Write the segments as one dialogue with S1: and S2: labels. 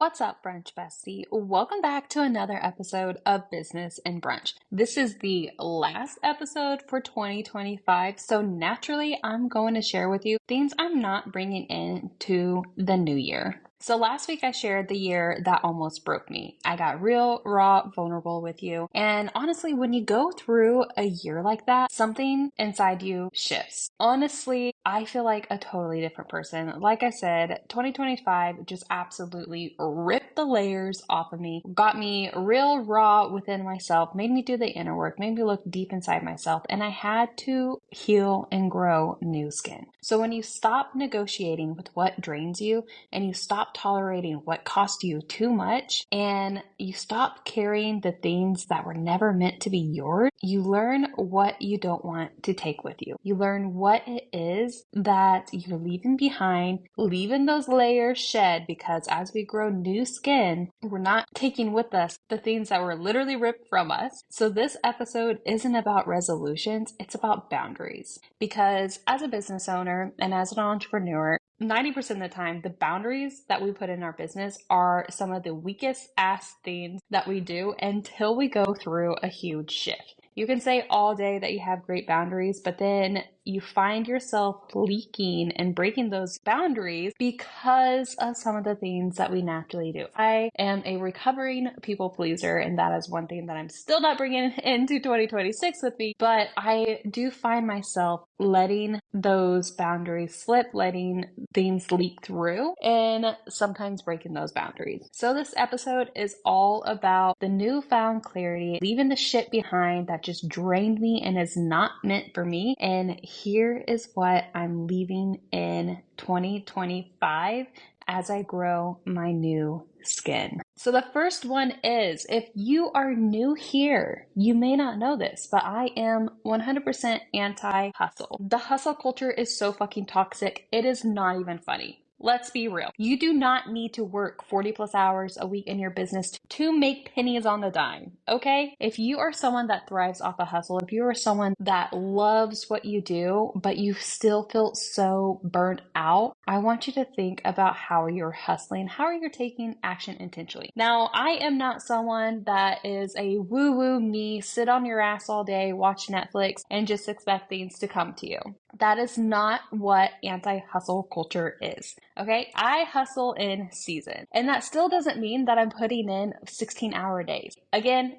S1: What's up, Brunch Bestie? Welcome back to another episode of Business and Brunch. This is the last episode for 2025, so naturally, I'm going to share with you things I'm not bringing into the new year. So last week I shared the year that almost broke me. I got real, raw, vulnerable with you. And honestly, when you go through a year like that, something inside you shifts. Honestly, I feel like a totally different person. Like I said, 2025 just absolutely ripped the layers off of me, got me real raw within myself, made me do the inner work, made me look deep inside myself, and I had to heal and grow new skin. So when you stop negotiating with what drains you and you stop tolerating what cost you too much and you stop carrying the things that were never meant to be yours, you learn what you don't want to take with you. You learn what it is that you're leaving behind, leaving those layers shed, because as we grow new skin, we're not taking with us the things that were literally ripped from us. So this episode isn't about resolutions, it's about boundaries. Because as a business owner and as an entrepreneur, 90% of the time, the boundaries that we put in our business are some of the weakest ass things that we do until we go through a huge shift. You can say all day that you have great boundaries, but then you find yourself leaking and breaking those boundaries because of some of the things that we naturally do. I am a recovering people pleaser, and that is one thing that I'm still not bringing into 2026 with me, but I do find myself letting those boundaries slip, letting things leak through, and sometimes breaking those boundaries. So this episode is all about the newfound clarity, leaving the shit behind that just drained me and is not meant for me. And here is what I'm leaving in 2025 as I grow my new skin. So the first one is, if you are new here, you may not know this, but I am 100% anti-hustle. The hustle culture is so fucking toxic. It is not even funny. Let's be real. You do not need to work 40 plus hours a week in your business to make pennies on the dime, okay? If you are someone that thrives off a hustle, if you are someone that loves what you do, but you still feel so burnt out, I want you to think about how you're hustling, how you're taking action intentionally. Now, I am not someone that is a woo-woo me, sit on your ass all day, watch Netflix, and just expect things to come to you. That is not what anti-hustle culture is. Okay, I hustle in season, and that still doesn't mean that I'm putting in 16-hour days. Again,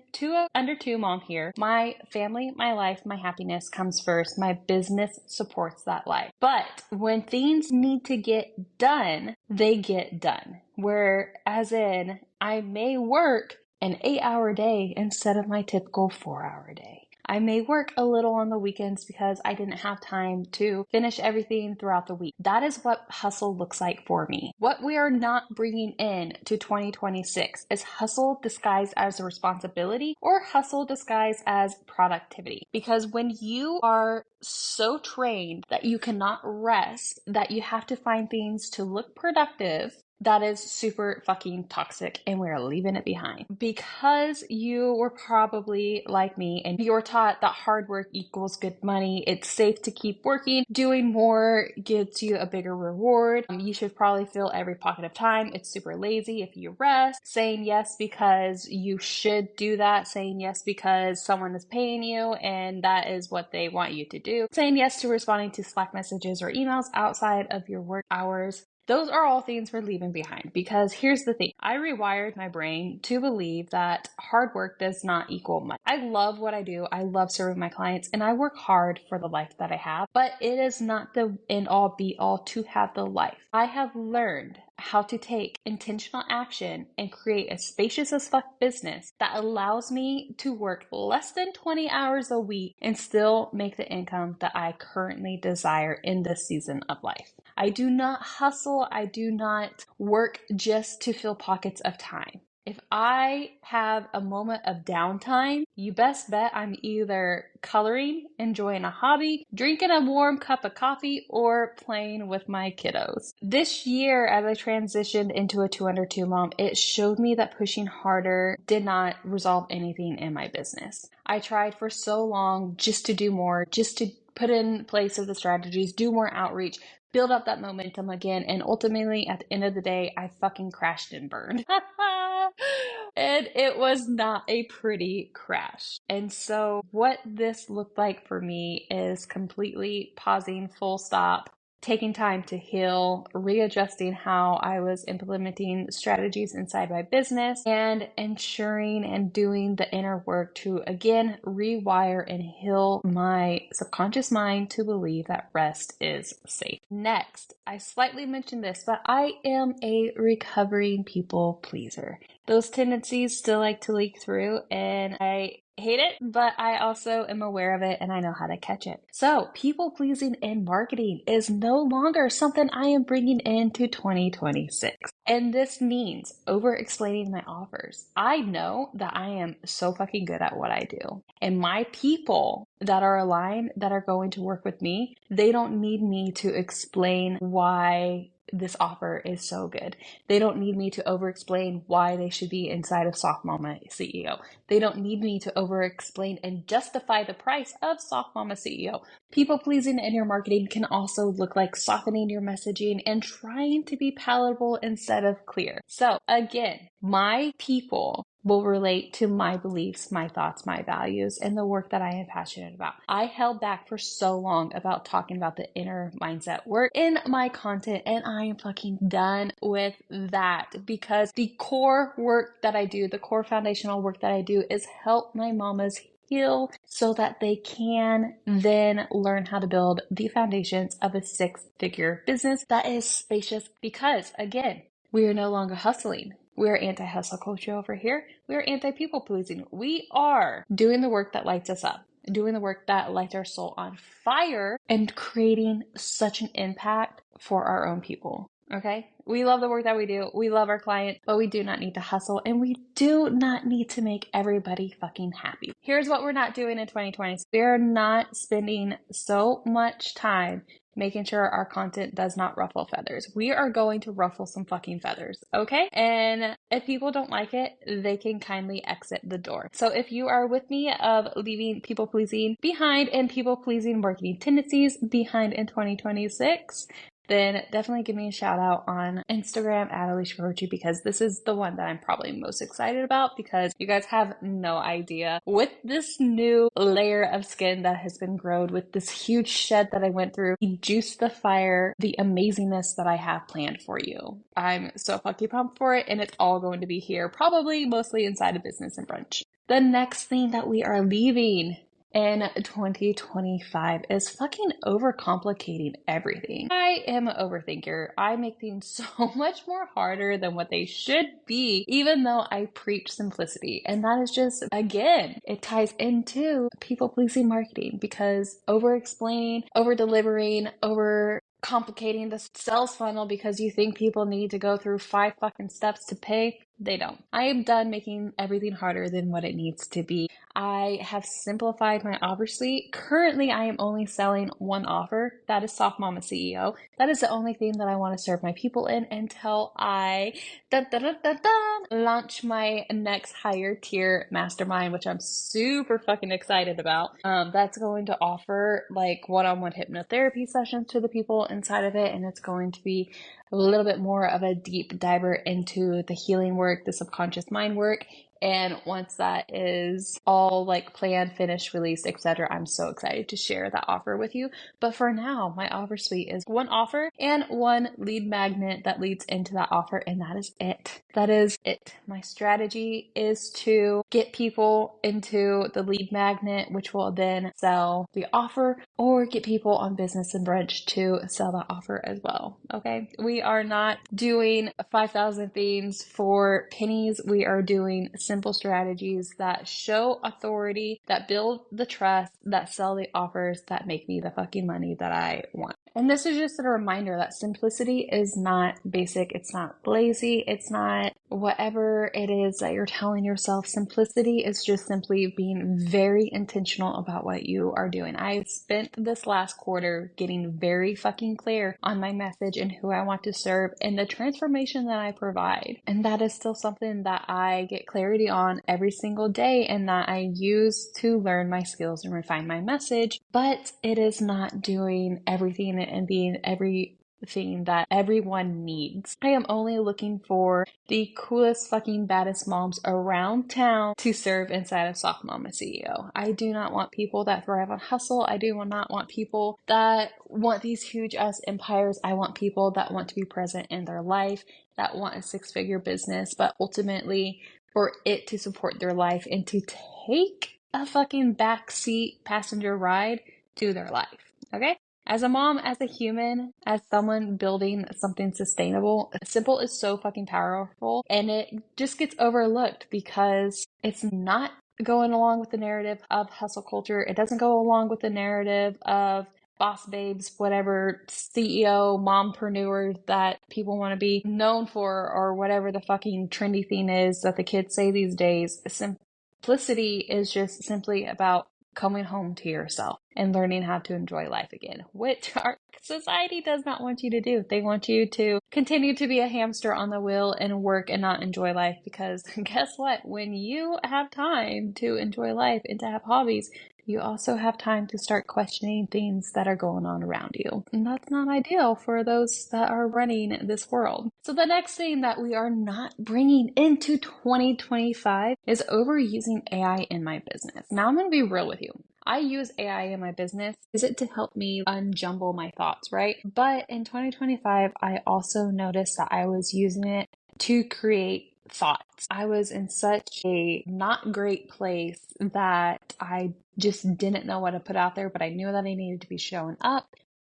S1: under two mom here. My family, my life, my happiness comes first. My business supports that life. But when things need to get done, they get done. Whereas in, I may work an 8-hour day instead of my typical 4-hour day. I may work a little on the weekends because I didn't have time to finish everything throughout the week. That is what hustle looks like for me. What we are not bringing in to 2026 is hustle disguised as a responsibility or hustle disguised as productivity. Because when you are so trained that you cannot rest, that you have to find things to look productive, that is super fucking toxic, and we're leaving it behind. Because you were probably like me and you're taught that hard work equals good money. It's safe to keep working. Doing more gives you a bigger reward. You should probably fill every pocket of time. It's super lazy if you rest. Saying yes because you should do that. Saying yes because someone is paying you and that is what they want you to do. Saying yes to responding to Slack messages or emails outside of your work hours. Those are all things we're leaving behind, because here's the thing. I rewired my brain to believe that hard work does not equal money. I love what I do. I love serving my clients and I work hard for the life that I have, but it is not the end all be all to have the life. I have learned how to take intentional action and create a spacious as fuck business that allows me to work less than 20 hours a week and still make the income that I currently desire in this season of life. I do not hustle. I do not work just to fill pockets of time. If I have a moment of downtime, you best bet I'm either coloring, enjoying a hobby, drinking a warm cup of coffee, or playing with my kiddos. This year, as I transitioned into a 202 mom, it showed me that pushing harder did not resolve anything in my business. I tried for so long just to do more, just to put in place of the strategies, do more outreach, build up that momentum again. And ultimately, at the end of the day, I fucking crashed and burned. And it was not a pretty crash. And so what this looked like for me is completely pausing, full stop, taking time to heal, readjusting how I was implementing strategies inside my business, and ensuring and doing the inner work to again rewire and heal my subconscious mind to believe that rest is safe. Next, I slightly mentioned this, but I am a recovering people pleaser. Those tendencies still like to leak through, and I hate it, but I also am aware of it and I know how to catch it. So people pleasing in marketing is no longer something I am bringing into 2026. And this means over explaining my offers. I know that I am so fucking good at what I do. And my people that are aligned, that are going to work with me, they don't need me to explain why this offer is so good. They don't need me to over explain why they should be inside of Soft Mama CEO. They don't need me to over explain and justify the price of Soft Mama CEO. People pleasing in your marketing can also look like softening your messaging and trying to be palatable instead of clear. So again, my people will relate to my beliefs, my thoughts, my values, and the work that I am passionate about. I held back for so long about talking about the inner mindset work in my content, and I am fucking done with that because the core work that I do, the core foundational work that I do is help my mamas heal so that they can then learn how to build the foundations of a six-figure business that is spacious because, again, we are no longer hustling. We are anti-hustle culture over here. We are anti-people pleasing. We are doing the work that lights us up, doing the work that lights our soul on fire, and creating such an impact for our own people. Okay? We love the work that we do. We love our clients, but we do not need to hustle and we do not need to make everybody fucking happy. Here's what we're not doing in 2020. We're not spending so much time making sure our content does not ruffle feathers. We are going to ruffle some fucking feathers, okay? And if people don't like it, they can kindly exit the door. So if you are with me of leaving people pleasing behind and people pleasing marketing tendencies behind in 2026, then definitely give me a shout out on Instagram at Alicia Corrucci because this is the one that I'm probably most excited about because you guys have no idea. With this new layer of skin that has been grown, with this huge shed that I went through, the juice, the fire, the amazingness that I have planned for you. I'm so fucking pumped for it and it's all going to be here, probably mostly inside of Business and Brunch. The next thing that we are leaving in 2025 is fucking overcomplicating everything. I am an overthinker. I make things so much more harder than what they should be, even though I preach simplicity. And that is just, again, it ties into people-pleasing marketing because over-explaining, over-delivering, complicating the sales funnel because you think people need to go through 5 fucking steps to pay. They don't. I am done making everything harder than what it needs to be. I have simplified my offer suite. Currently, I am only selling one offer. That is Soft Mama CEO. That is the only thing that I want to serve my people in until I launch my next higher tier mastermind, which I'm super fucking excited about. That's going to offer like one-on-one hypnotherapy sessions to the people inside of it, and it's going to be a little bit more of a deep diver into the healing work, the subconscious mind work. And once that is all like planned, finished, released, etc., I'm so excited to share that offer with you. But for now, my offer suite is one offer and one lead magnet that leads into that offer. And that is it. That is it. My strategy is to get people into the lead magnet, which will then sell the offer, or get people on Business and Brunch to sell that offer as well. Okay. We are not doing 5,000 things for pennies. We are doing simple strategies that show authority, that build the trust, that sell the offers, that make me the fucking money that I want. And this is just a reminder that simplicity is not basic. It's not lazy. It's not whatever it is that you're telling yourself. Simplicity is just simply being very intentional about what you are doing. I spent this last quarter getting very fucking clear on my message and who I want to serve and the transformation that I provide. And that is still something that I get clarity on every single day and that I use to learn my skills and refine my message. But it is not doing everything and being everything that everyone needs. I am only looking for the coolest fucking baddest moms around town to serve inside of Soft Mama CEO. I do not want people that thrive on hustle. I do not want people that want these huge ass empires. I want people that want to be present in their life, that want a 6-figure business, but ultimately for it to support their life and to take a fucking backseat passenger ride to their life. Okay? As a mom, as a human, as someone building something sustainable, simple is so fucking powerful and it just gets overlooked because it's not going along with the narrative of hustle culture. It doesn't go along with the narrative of boss babes, whatever CEO, mompreneur that people want to be known for or whatever the fucking trendy thing is that the kids say these days. Simplicity is just simply about coming home to yourself and learning how to enjoy life again, which our society does not want you to do. They want you to continue to be a hamster on the wheel and work and not enjoy life because guess what? When you have time to enjoy life and to have hobbies, you also have time to start questioning things that are going on around you. And that's not ideal for those that are running this world. So the next thing that we are not bringing into 2025 is overusing AI in my business. Now I'm going to be real with you. I use AI in my business. Use it to help me unjumble my thoughts, right? But in 2025, I also noticed that I was using it to create thoughts. I was in such a not great place that I just didn't know what to put out there, but I knew that I needed to be showing up.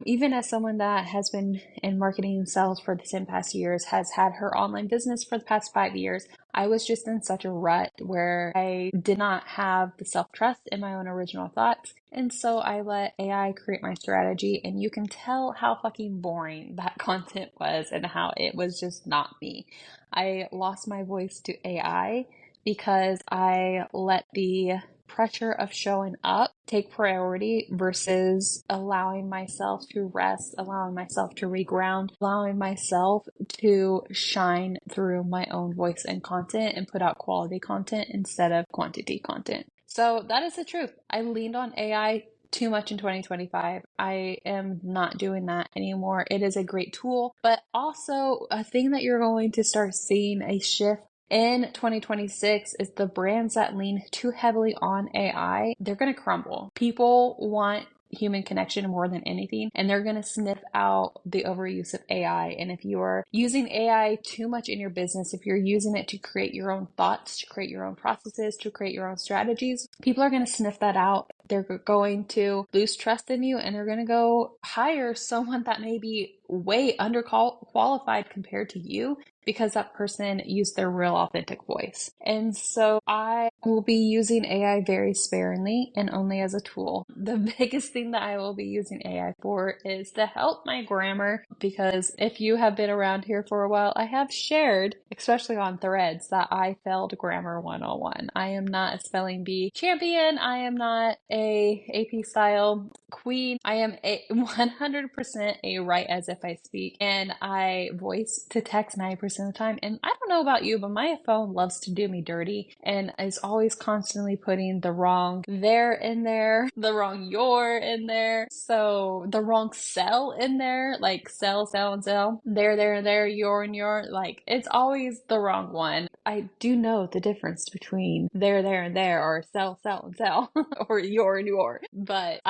S1: Even as someone that has been in marketing and sales for the 10 past years, has had her online business for the past 5 years, I was just in such a rut where I did not have the self-trust in my own original thoughts. And so I let AI create my strategy, and you can tell how fucking boring that content was and how it was just not me. I lost my voice to AI because I let the pressure of showing up take priority versus allowing myself to rest, allowing myself to reground, allowing myself to shine through my own voice and content and put out quality content instead of quantity content. So that is the truth. I leaned on AI too much in 2025. I am not doing that anymore. It is a great tool, but also a thing that you're going to start seeing a shift in 2026 is the brands that lean too heavily on AI, they're going to crumble. People want human connection more than anything, and they're going to sniff out the overuse of AI. And if you're using AI too much in your business, if you're using it to create your own thoughts, to create your own processes, to create your own strategies, people are going to sniff that out. They're going to lose trust in you, and they're going to go hire someone that may be way underqualified compared to you because that person used their real authentic voice. And so I will be using AI very sparingly and only as a tool. The biggest thing that I will be using AI for is to help my grammar, because if you have been around here for a while, I have shared, especially on threads, that I failed grammar 101. I am not a spelling bee champion. I am not a AP style queen. I am a 100% a write as if I speak, and I voice to text 90% of the time. And I don't know about you, but my phone loves to do me dirty and is always constantly putting the wrong there in there, the wrong your in there, so the wrong cell in there, like cell, and cell, there, and there, your and your, like it's always the wrong one. I do know the difference between there, and there, or cell, and cell, or your and your, but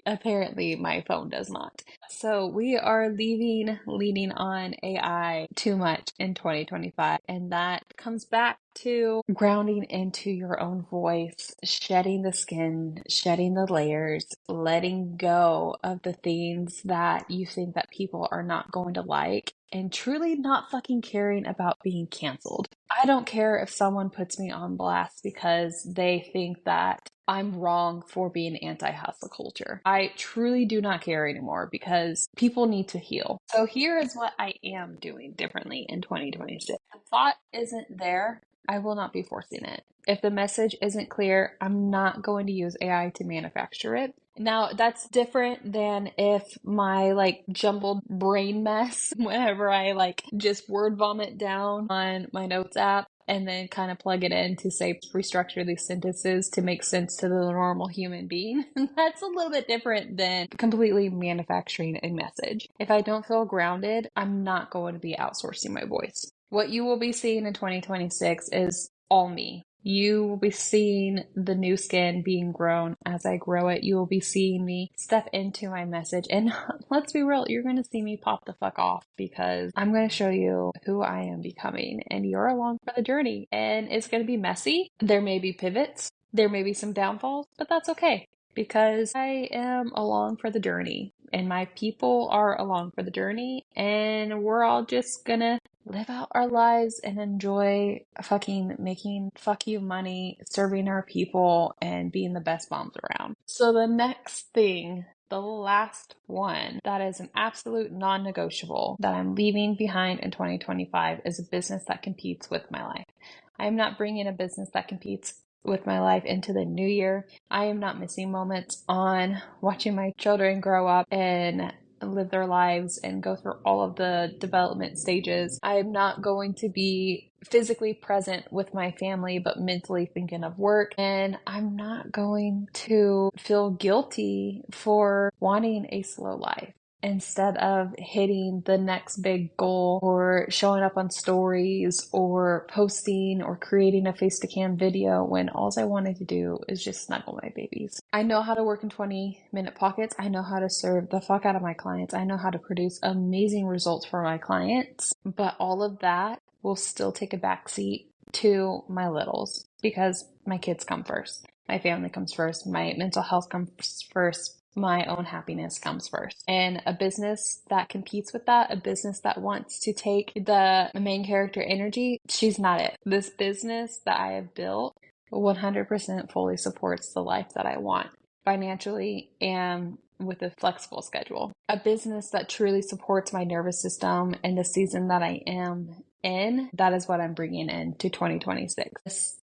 S1: apparently my phone does not. So we are leaning on AI too much in 2025. And that comes back to grounding into your own voice, shedding the skin, shedding the layers, letting go of the things that you think that people are not going to like, and truly not fucking caring about being canceled. I don't care if someone puts me on blast because they think that I'm wrong for being anti-hustle culture. I truly do not care anymore because people need to heal. So here is what I am doing differently in 2026. If the thought isn't there, I will not be forcing it. If the message isn't clear, I'm not going to use AI to manufacture it. Now, that's different than if my jumbled brain mess, whenever I just word vomit down on my notes app and then kind of plug it in to say restructure these sentences to make sense to the normal human being. That's a little bit different than completely manufacturing a message. If I don't feel grounded, I'm not going to be outsourcing my voice. What you will be seeing in 2026 is all me. You will be seeing the new skin being grown as I grow it. You will be seeing me step into my message. And let's be real, you're going to see me pop the fuck off because I'm going to show you who I am becoming. And you're along for the journey. And it's going to be messy. There may be pivots. There may be some downfalls, but that's okay because I am along for the journey. And my people are along for the journey. And we're all just going to live out our lives and enjoy fucking making fuck you money, serving our people, and being the best moms around. So the next thing, the last one that is an absolute non-negotiable that I'm leaving behind in 2025 is a business that competes with my life. I am not bringing a business that competes with my life into the new year. I am not missing moments on watching my children grow up and live their lives and go through all of the development stages. I'm not going to be physically present with my family, but mentally thinking of work. And I'm not going to feel guilty for wanting a slow life instead of hitting the next big goal or showing up on stories or posting or creating a face-to-cam video when all I wanted to do is just snuggle my babies. I know how to work in 20-minute pockets. I know how to serve the fuck out of my clients. I know how to produce amazing results for my clients, but all of that will still take a backseat to my littles because my kids come first. My family comes first. My mental health comes first. My own happiness comes first. And a business that competes with that, a business that wants to take the main character energy, she's not it. This business that I have built 100% fully supports the life that I want financially and with a flexible schedule. A business that truly supports my nervous system and the season that I am in, that is what I'm bringing into 2026. This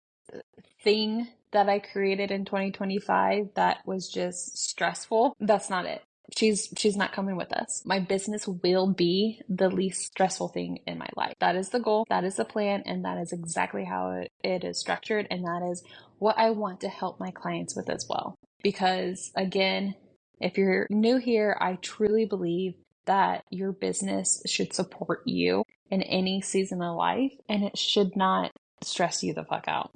S1: thing that I created in 2025 that was just stressful, that's not it. She's not coming with us. My business will be the least stressful thing in my life. That is the goal, that is the plan, and that is exactly how it is structured, and that is what I want to help my clients with as well. Because again, if you're new here, I truly believe that your business should support you in any season of life, and it should not stress you the fuck out.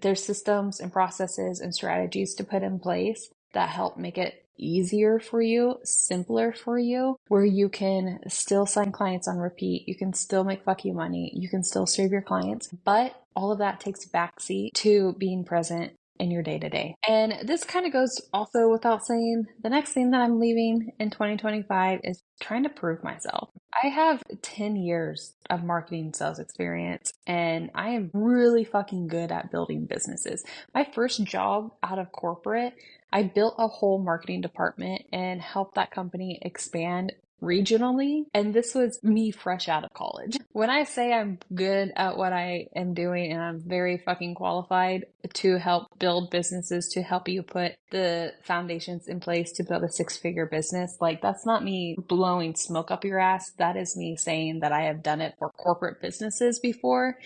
S1: There's systems and processes and strategies to put in place that help make it easier for you, simpler for you, where you can still sign clients on repeat, you can still make fuck you money, you can still serve your clients, but all of that takes backseat to being present in your day-to-day. And this kind of goes also without saying, the next thing that I'm leaving in 2025 is trying to prove myself. I have 10 years of marketing sales experience, and I am really fucking good at building businesses. My first job out of corporate, I built a whole marketing department and helped that company expand regionally, and this was me fresh out of college. When I say I'm good at what I am doing and I'm very fucking qualified to help build businesses, to help you put the foundations in place to build a six-figure business, that's not me blowing smoke up your ass. That is me saying that I have done it for corporate businesses before.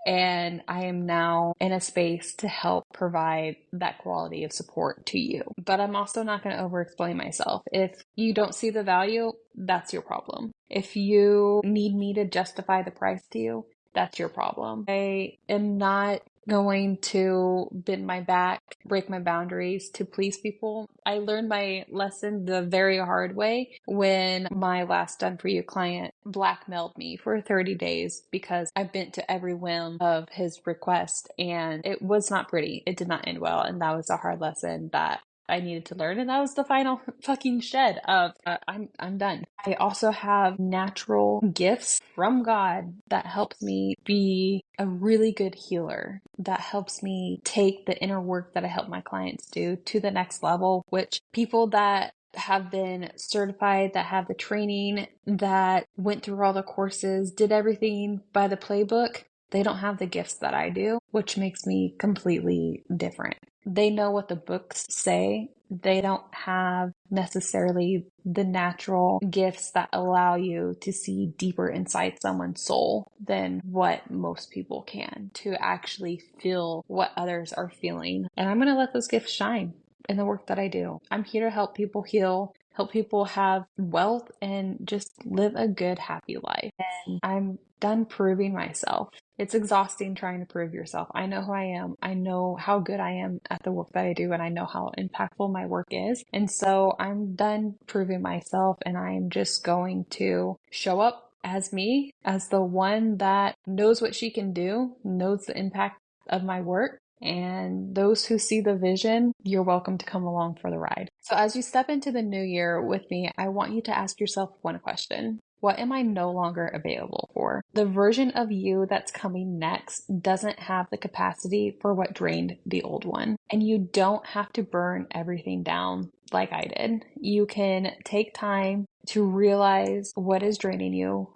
S1: And I am now in a space to help provide that quality of support to you. But I'm also not going to over-explain myself. If you don't see the value, that's your problem. If you need me to justify the price to you, that's your problem. I am not going to bend my back, break my boundaries to please people. I learned my lesson the very hard way when my last Done For You client blackmailed me for 30 days because I bent to every whim of his request, and it was not pretty. It did not end well, and that was a hard lesson that I needed to learn, and that was the final fucking shed of I'm done. I also have natural gifts from God that helps me be a really good healer, that helps me take the inner work that I help my clients do to the next level, which people that have been certified, that have the training, that went through all the courses, did everything by the playbook, they don't have the gifts that I do, which makes me completely different. They know what the books say. They don't have necessarily the natural gifts that allow you to see deeper inside someone's soul than what most people can, to actually feel what others are feeling. And I'm going to let those gifts shine in the work that I do. I'm here to help people heal, help people have wealth, and just live a good, happy life. And I'm done proving myself. It's exhausting trying to prove yourself. I know who I am. I know how good I am at the work that I do, and I know how impactful my work is. And so I'm done proving myself, and I'm just going to show up as me, as the one that knows what she can do, knows the impact of my work. And those who see the vision, you're welcome to come along for the ride. So as you step into the new year with me, I want you to ask yourself one question. What am I no longer available for? The version of you that's coming next doesn't have the capacity for what drained the old one. And you don't have to burn everything down like I did. You can take time to realize what is draining you.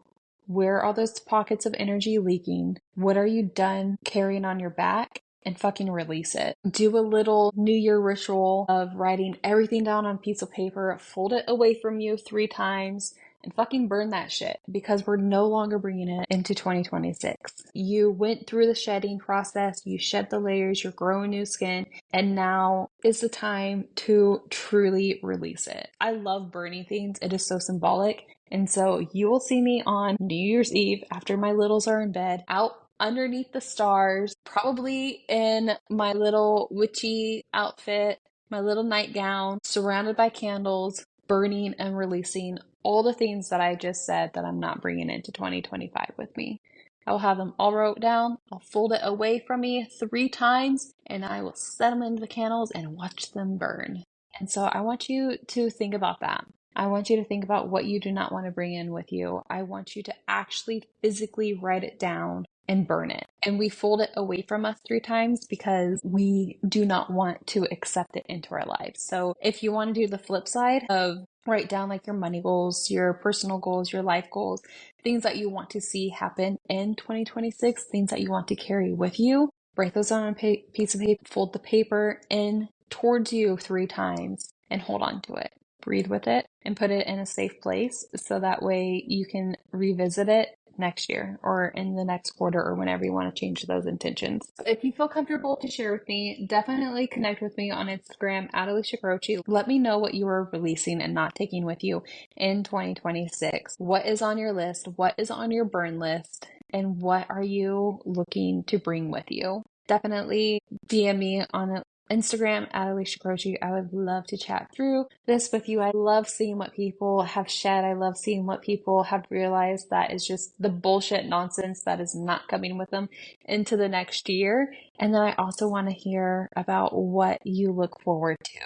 S1: Where are those pockets of energy leaking? What are you done carrying on your back? And fucking release it. Do a little New Year ritual of writing everything down on a piece of paper, fold it away from you 3 times, and fucking burn that shit, because we're no longer bringing it into 2026. You went through the shedding process, you shed the layers, you're growing new skin, and now is the time to truly release it. I love burning things. It is so symbolic. And so you will see me on New Year's Eve after my littles are in bed, out underneath the stars, probably in my little witchy outfit, my little nightgown, surrounded by candles, burning and releasing all the things that I just said that I'm not bringing into 2025 with me. I will have them all wrote down. I'll fold it away from me 3 times, and I will set them into the candles and watch them burn. And so I want you to think about that. I want you to think about what you do not want to bring in with you. I want you to actually physically write it down and burn it. And we fold it away from us 3 times because we do not want to accept it into our lives. So if you want to do the flip side of write down like your money goals, your personal goals, your life goals, things that you want to see happen in 2026, things that you want to carry with you, write those on a piece of paper, fold the paper in towards you 3 times and hold on to it. Breathe with it and put it in a safe place so that way you can revisit it next year or in the next quarter or whenever you want to change those intentions. If you feel comfortable to share with me, definitely connect with me on Instagram at Alicia Croce. Let me know what you are releasing and not taking with you in 2026. What is on your list? What is on your burn list? And what are you looking to bring with you? Definitely DM me on Instagram at Alicia Croce. I would love to chat through this with you. I love seeing what people have shed. I love seeing what people have realized that is just the bullshit nonsense that is not coming with them into the next year. And then I also want to hear about what you look forward to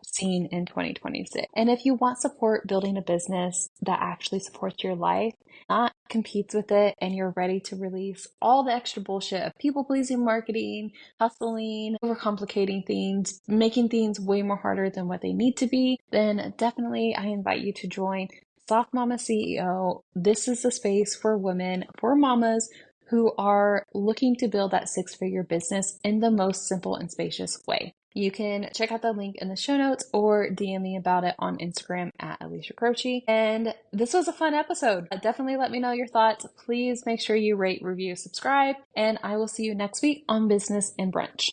S1: seeing in 2026. And if you want support building a business that actually supports your life, not competes with it, and you're ready to release all the extra bullshit of people-pleasing marketing, hustling, overcomplicating things, making things way more harder than what they need to be, then definitely I invite you to join Soft Mama CEO. This is the space for women, for mamas who are looking to build that 6-figure business in the most simple and spacious way. You can check out the link in the show notes or DM me about it on Instagram at Alicia Croce. And this was a fun episode. Definitely let me know your thoughts. Please make sure you rate, review, subscribe, and I will see you next week on Business and Brunch.